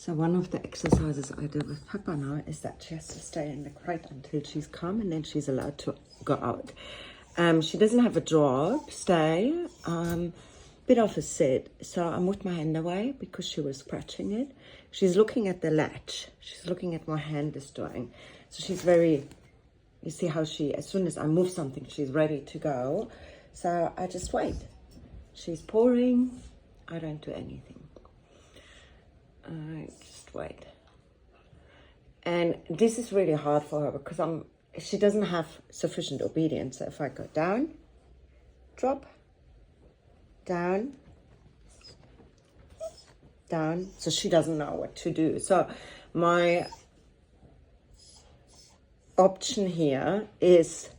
So one of the exercises I do with Peppa now is that she has to stay in the crate until she's calm, and then she's allowed to go out. She doesn't have a job, stay, bit of a sit. So I moved my hand away because she was scratching it. She's looking at the latch. She's looking at what my hand is doing. So she's very, you see how she, as soon as I move something, she's ready to go. So I just wait. She's pouring, I don't do anything. I just wait. And this is really hard for her because she doesn't have sufficient obedience. So if I go down, drop, down, down, so she doesn't know what to do. So my option here is,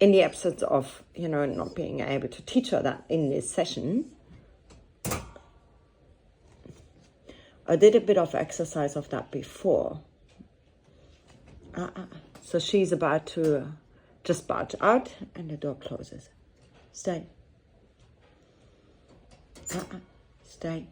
in the absence of, not being able to teach her that in this session, I did a bit of exercise of that before. So she's about to just barge out and the door closes. Stay. Stay.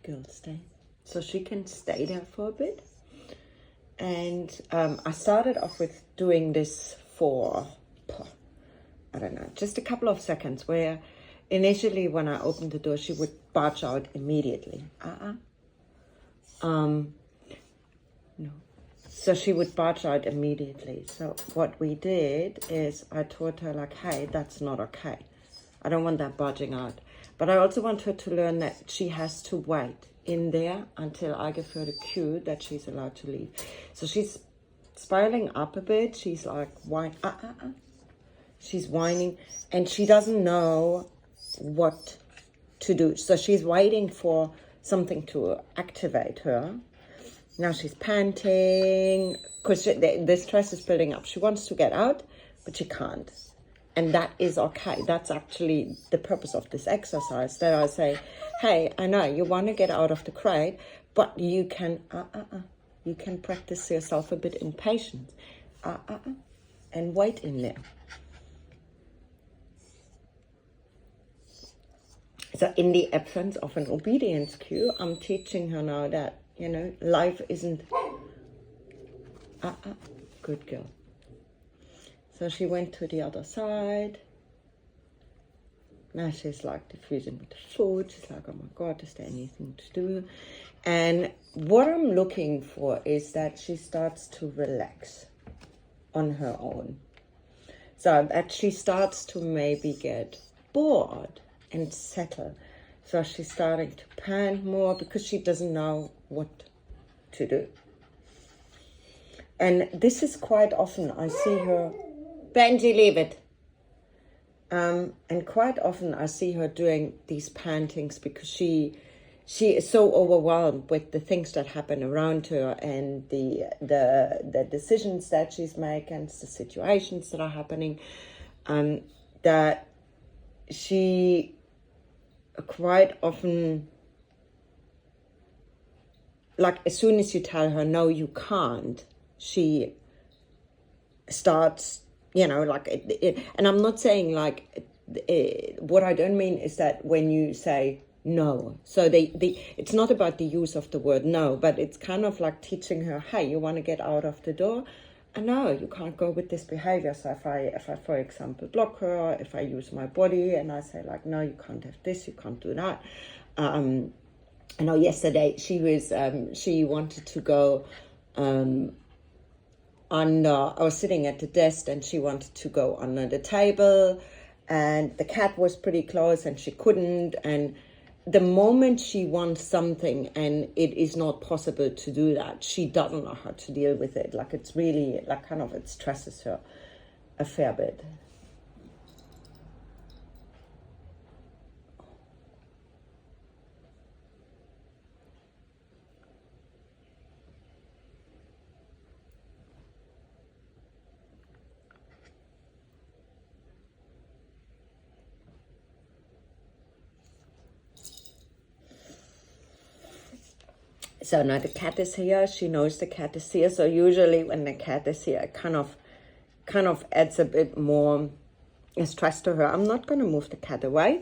Girl, stay. So she can stay there for a bit. And I started off with doing this for, I don't know, just a couple of seconds, where initially when I opened the door, she would barge out immediately. No. So she would barge out immediately. So what we did is I taught her, like, hey, that's not okay. I don't want that barging out. But I also want her to learn that she has to wait in there until I give her the cue that she's allowed to leave. So she's spiraling up a bit. She's like, whine, She's whining, and she doesn't know what to do. So she's waiting for something to activate her. Now she's panting because the stress is building up. She wants to get out, but she can't. And that is okay. That's actually the purpose of this exercise, that I say, hey, I know you want to get out of the crate, but you can, you can practice yourself a bit in patience, and wait in there. So in the absence of an obedience cue, I'm teaching her now that, life isn't, good girl. So she went to the other side. Now she's like diffusing with the food. She's like, oh my God, is there anything to do? And what I'm looking for is that she starts to relax on her own. So that she starts to maybe get bored and settle. So she's starting to pant more because she doesn't know what to do. And this is quite often, I see her, Benji, leave it. And quite often I see her doing these pantings because she is so overwhelmed with the things that happen around her and the decisions that she's making, the situations that are happening, that she quite often, like, as soon as you tell her, no, you can't, she starts, and I'm not saying what I don't mean is that when you say no, so it's not about the use of the word no, but it's kind of like teaching her, hey, you want to get out of the door? And no, you can't go with this behavior. So if I, for example, block her, if I use my body and I say, like, no, you can't have this, you can't do that. I know yesterday she wanted to go I was sitting at the desk and she wanted to go under the table, and the cat was pretty close and she couldn't. And the moment she wants something and it is not possible to do that, she doesn't know how to deal with it. Like, it's really it stresses her a fair bit. So now the cat is here. She knows the cat is here. So usually when the cat is here, it kind of adds a bit more stress to her. I'm not going to move the cat away.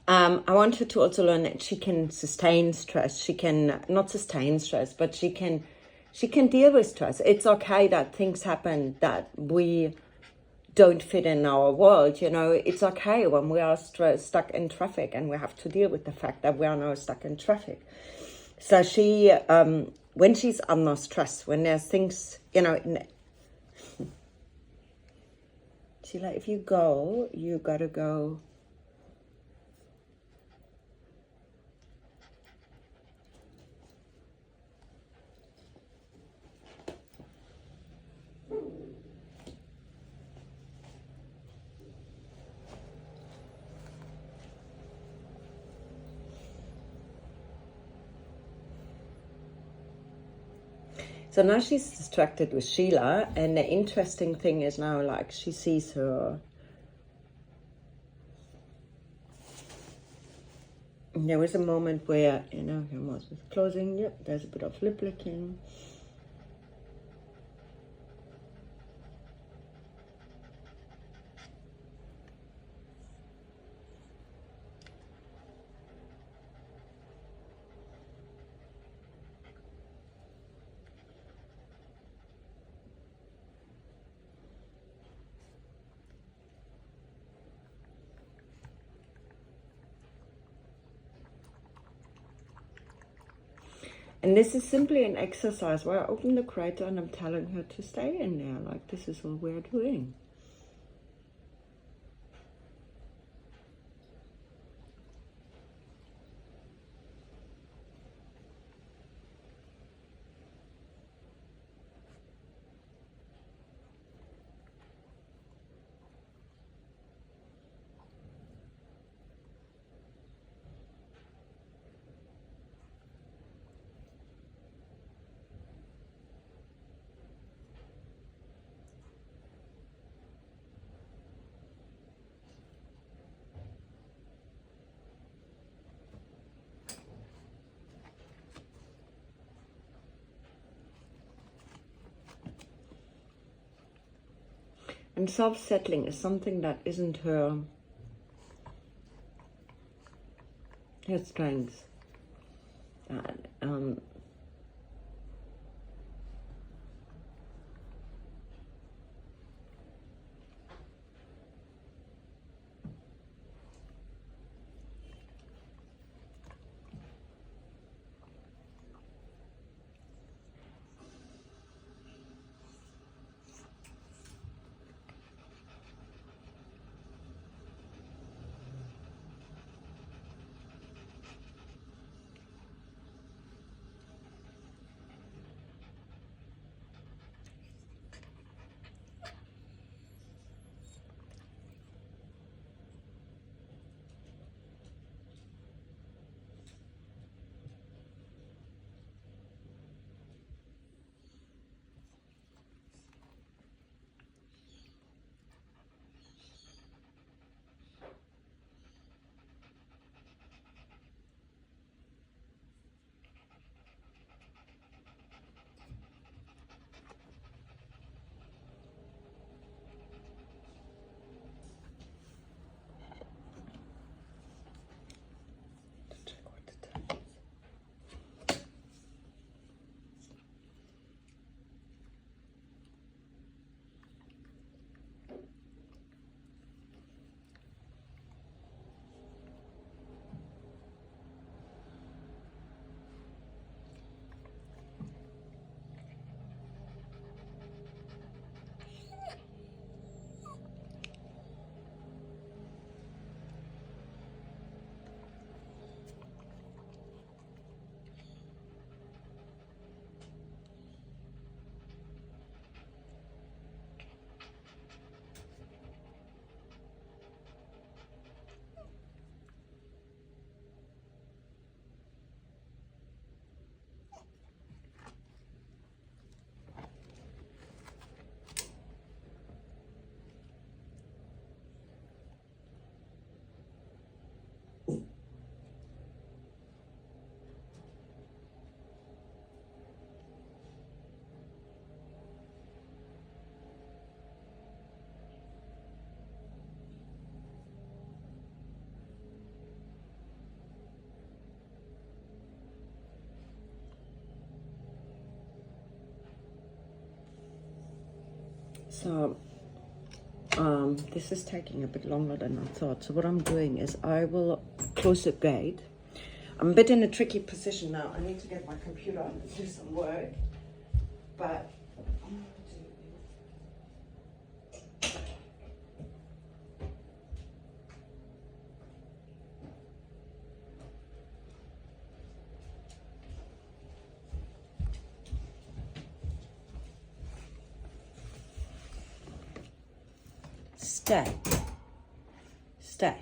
I want her to also learn that she can sustain stress. She can not sustain stress, but she can deal with stress. It's okay that things happen that we don't fit in our world. You know, it's okay when we are stuck in traffic and we have to deal with the fact that we are now stuck in traffic. So she, when she's under stress, when there's things, you know, she like, if you go, you gotta go. So now she's distracted with Sheila, and the interesting thing is now, like, she sees her. And there was a moment where, you know, her mouth was closing. Yep, there's a bit of lip licking. And this is simply an exercise where I open the crater and I'm telling her to stay in there. Like, this is what we're doing. And self-settling is something that isn't her strength. So this is taking a bit longer than I thought. So what I'm doing is I will close the gate. I'm a bit in a tricky position now. I need to get my computer and do some work. But stay. Stay.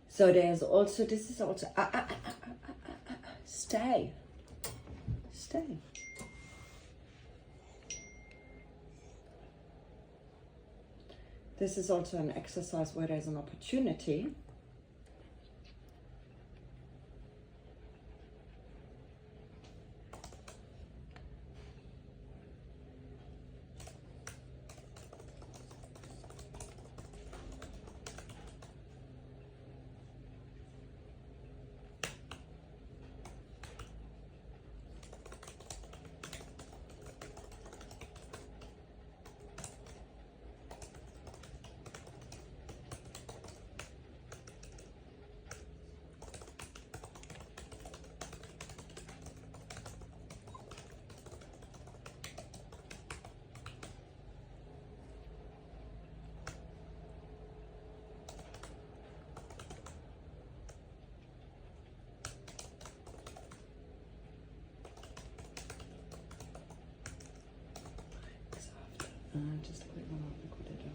So there's also, this is also, stay. Stay. This is also an exercise where there's an opportunity. Just a quick one, I'll put it down.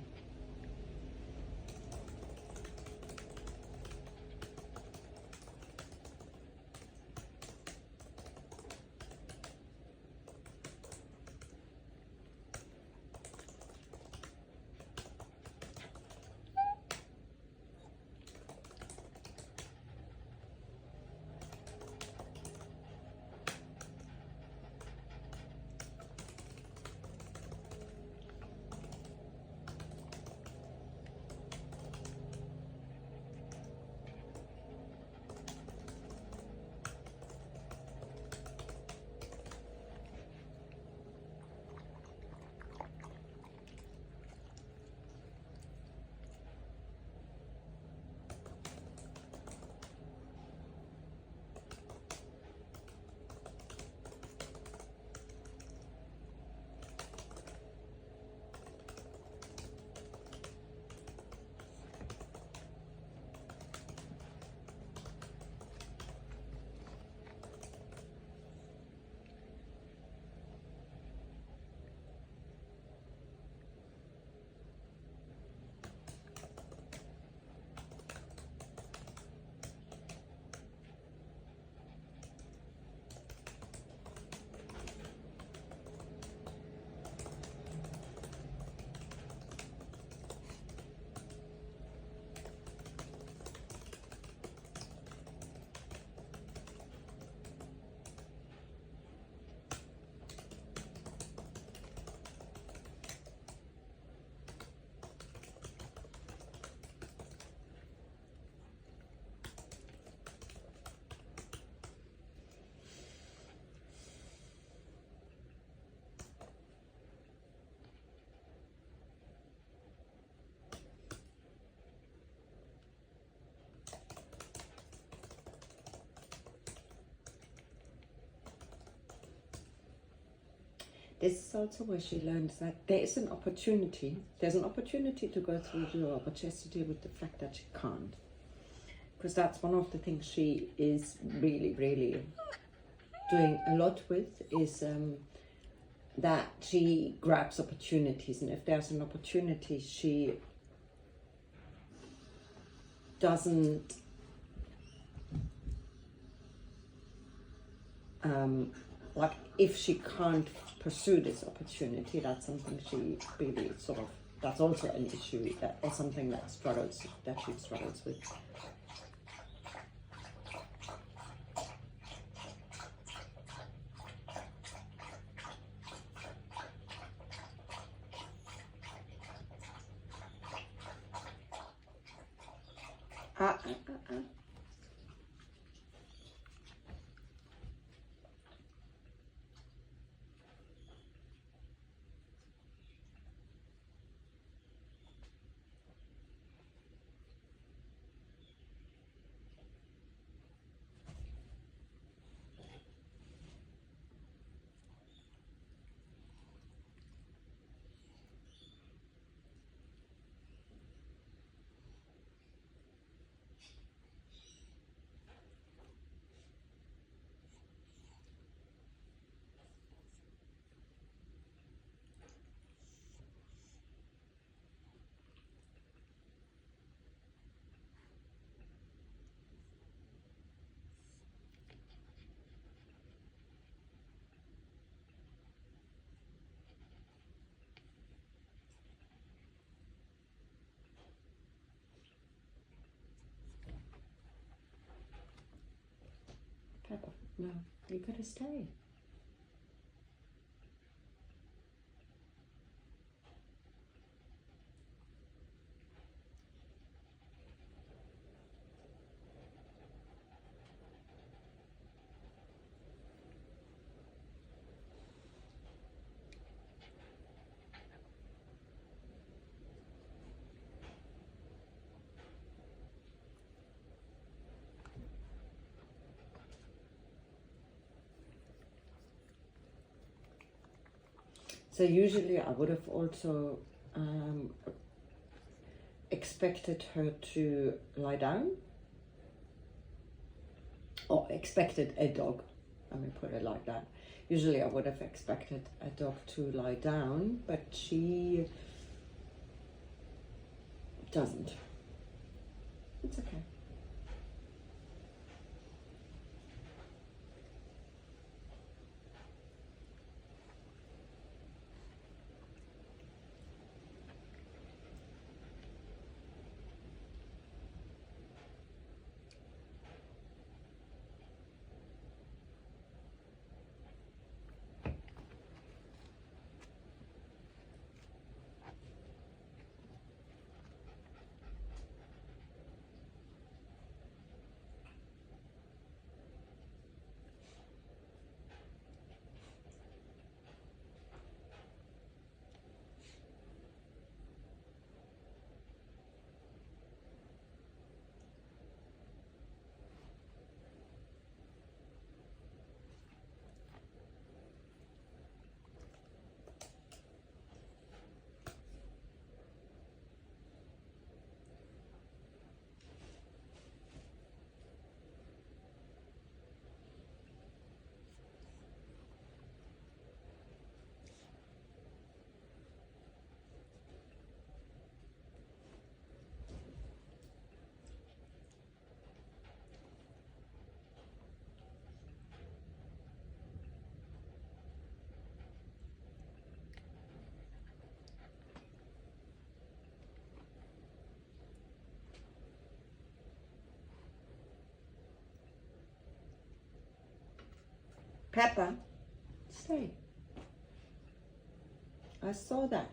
This is also where she learns that there is an opportunity. There's an opportunity to go through the door, but she has to deal with the fact that she can't. Because that's one of the things she is really, really doing a lot with, is that she grabs opportunities. And if there's an opportunity, she doesn't like, if she can't pursue this opportunity, that's something she really sort of, that's also an issue, that is something that she struggles with. No, you gotta stay. So usually I would have also expected her to lie down, or expected a dog, let me put it like that. Usually I would have expected a dog to lie down, but she doesn't. It's okay. Peppa, stay. I saw that.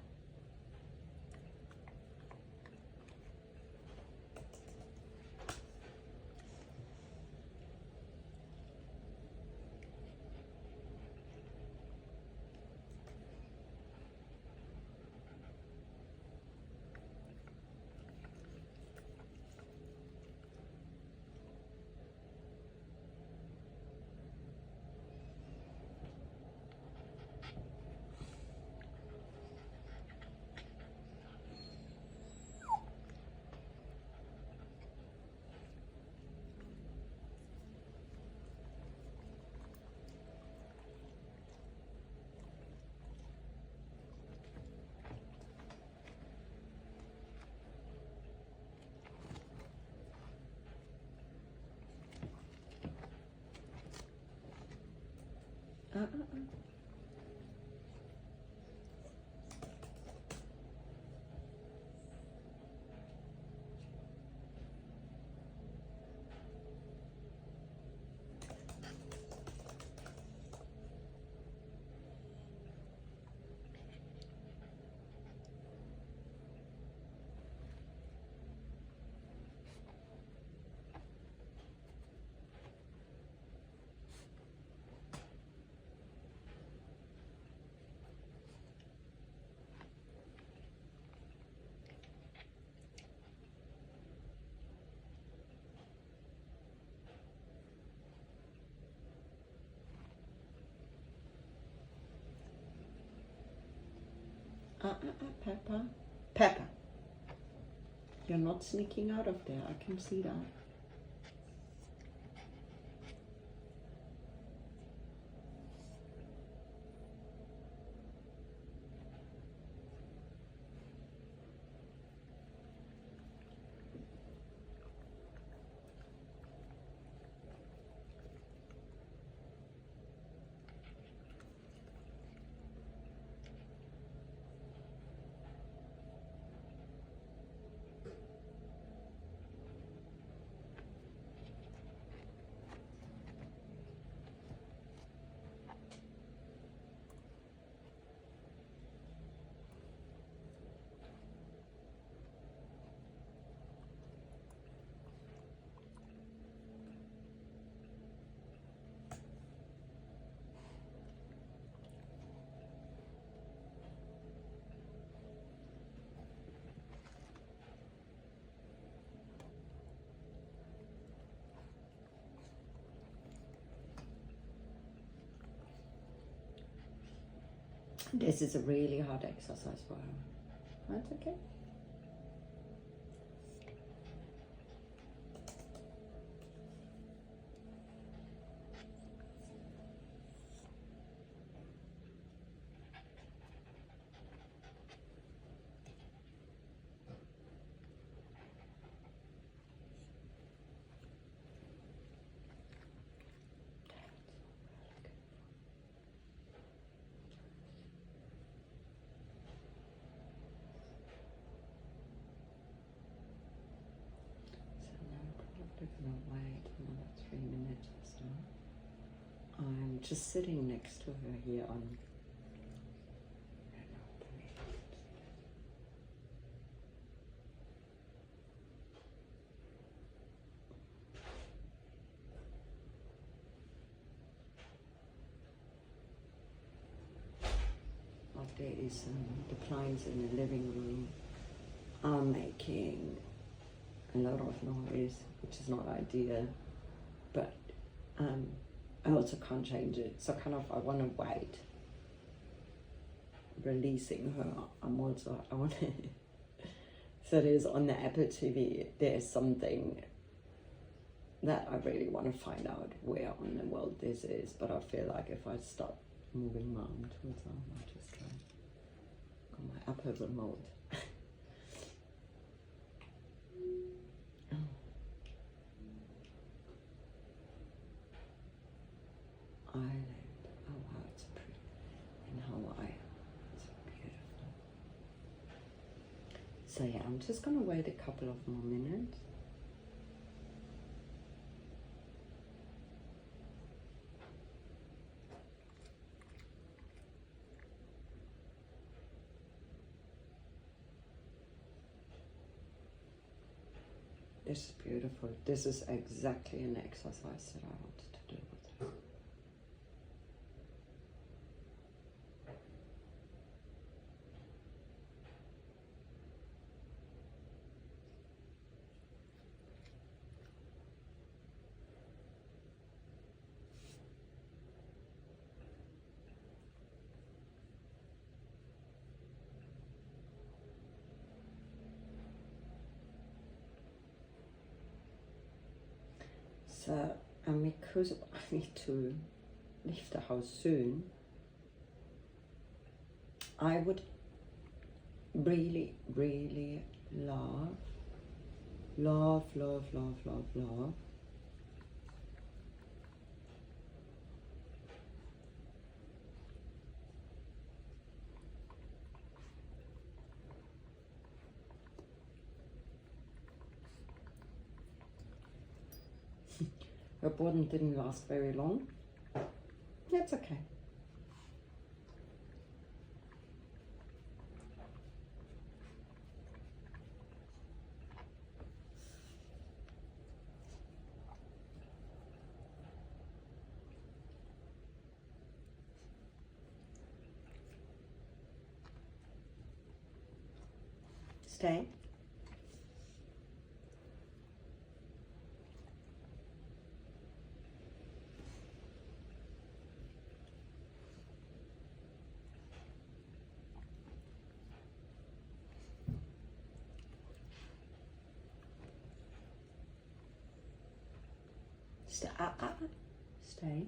Uh. Peppa. Peppa, you're not sneaking out of there. I can see that. This is a really hard exercise for her. That's okay. Gonna wait another 3 minutes or so. I'm just sitting next to her here on there is the plants in the living room are making a lot of noise, which is not ideal, but I also can't change it, so kind of I want to wait releasing her. I want to so there's on the Apple TV, there's something that I really want to find out where on the world this is, but I feel like if I start moving my arm towards her, I might just try on my Apple remote. Island. Oh wow, it's pretty. In Hawaii. It's beautiful. So yeah, I'm just gonna wait a couple of more minutes. This is beautiful. This is exactly an exercise that I wanted to do with her. So, and because I need to leave the house soon, I would really, really love her boredom didn't last very long. That's okay. Stay. Stay. Stay.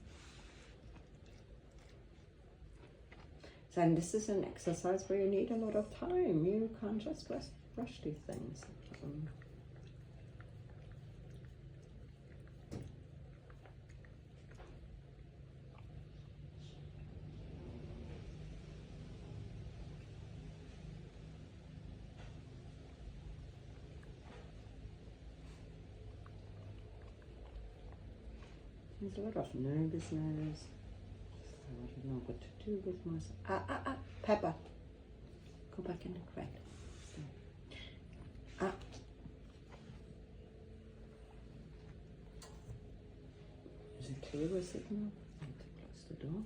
So, and this is an exercise where you need a lot of time. You can't just rush these things. There's a lot of nervousness. So I don't know what to do with myself. Pepper. Go back in the crate. Is it clear a signal? I need to close the door.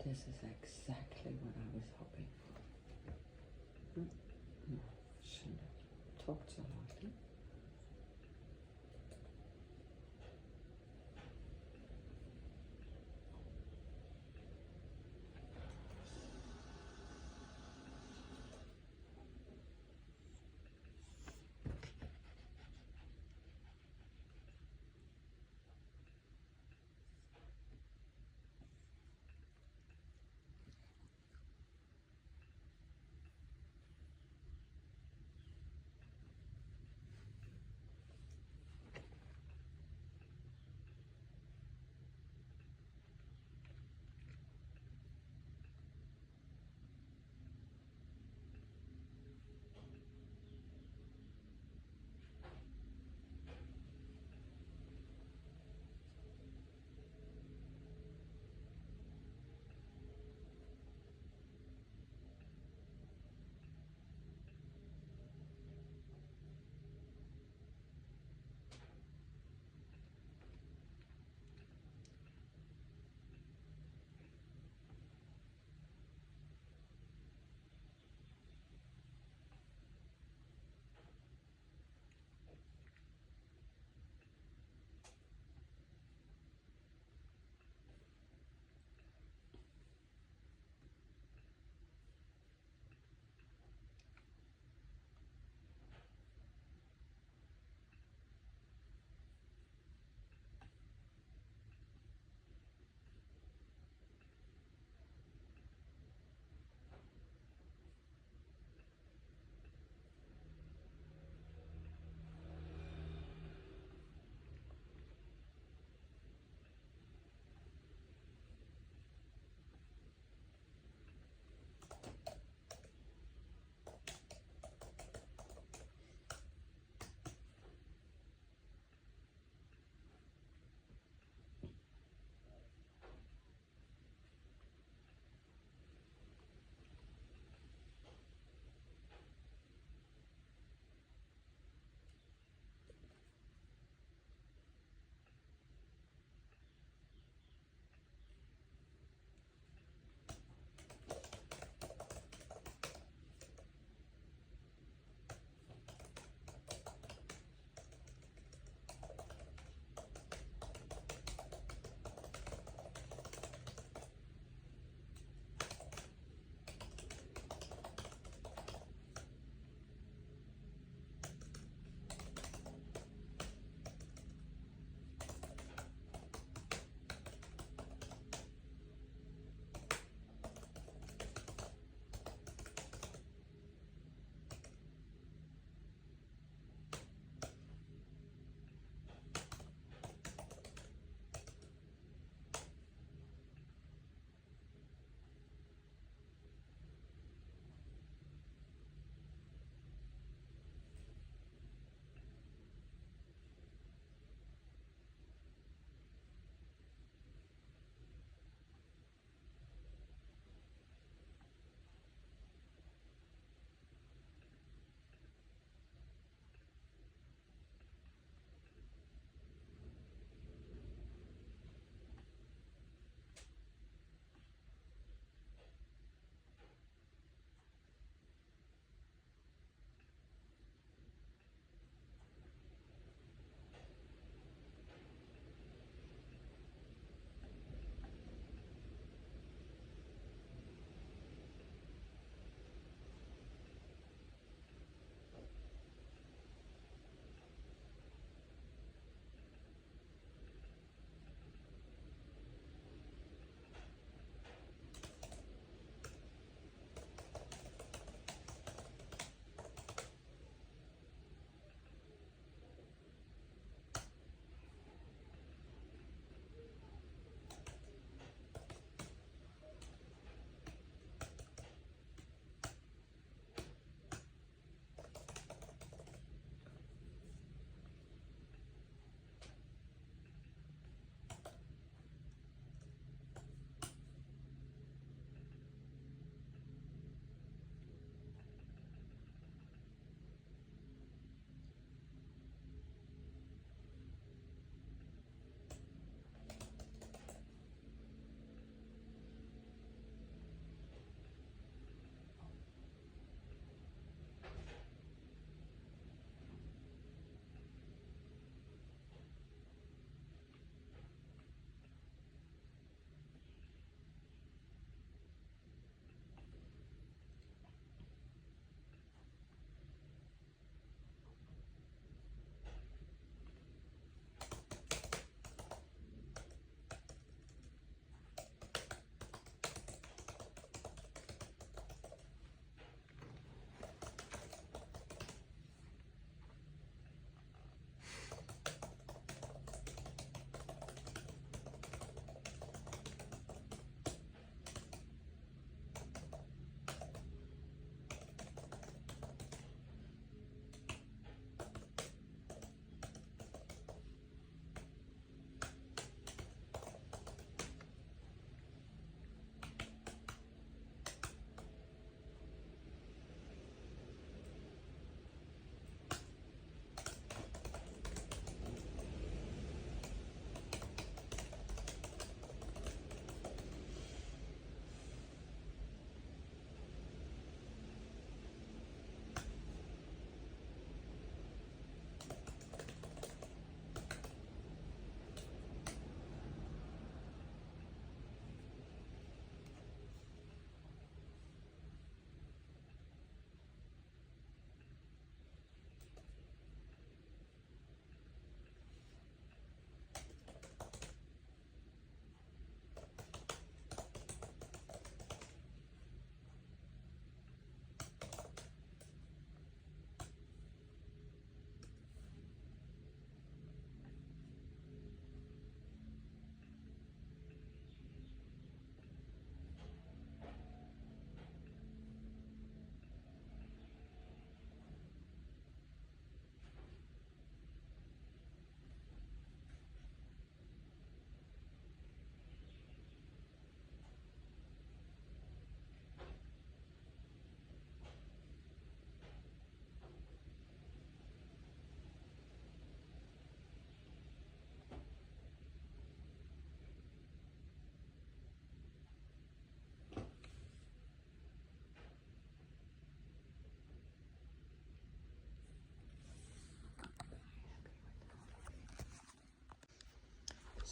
This is exactly what I was hoping for. No, shouldn't have talked so loudly.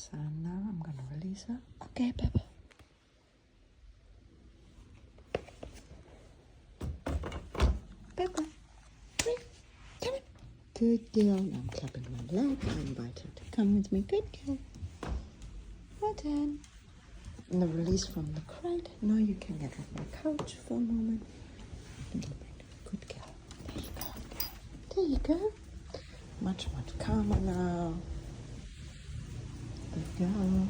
So now I'm going to release her. Okay, Pepper. Pepper. Come on. Good girl. Now I'm clapping my leg. I invite her to come with me. Good girl. Well done. And the release from the crate. Now you can get off my couch for a moment. Good girl. There you go. There you go. Much calmer now. Good girl.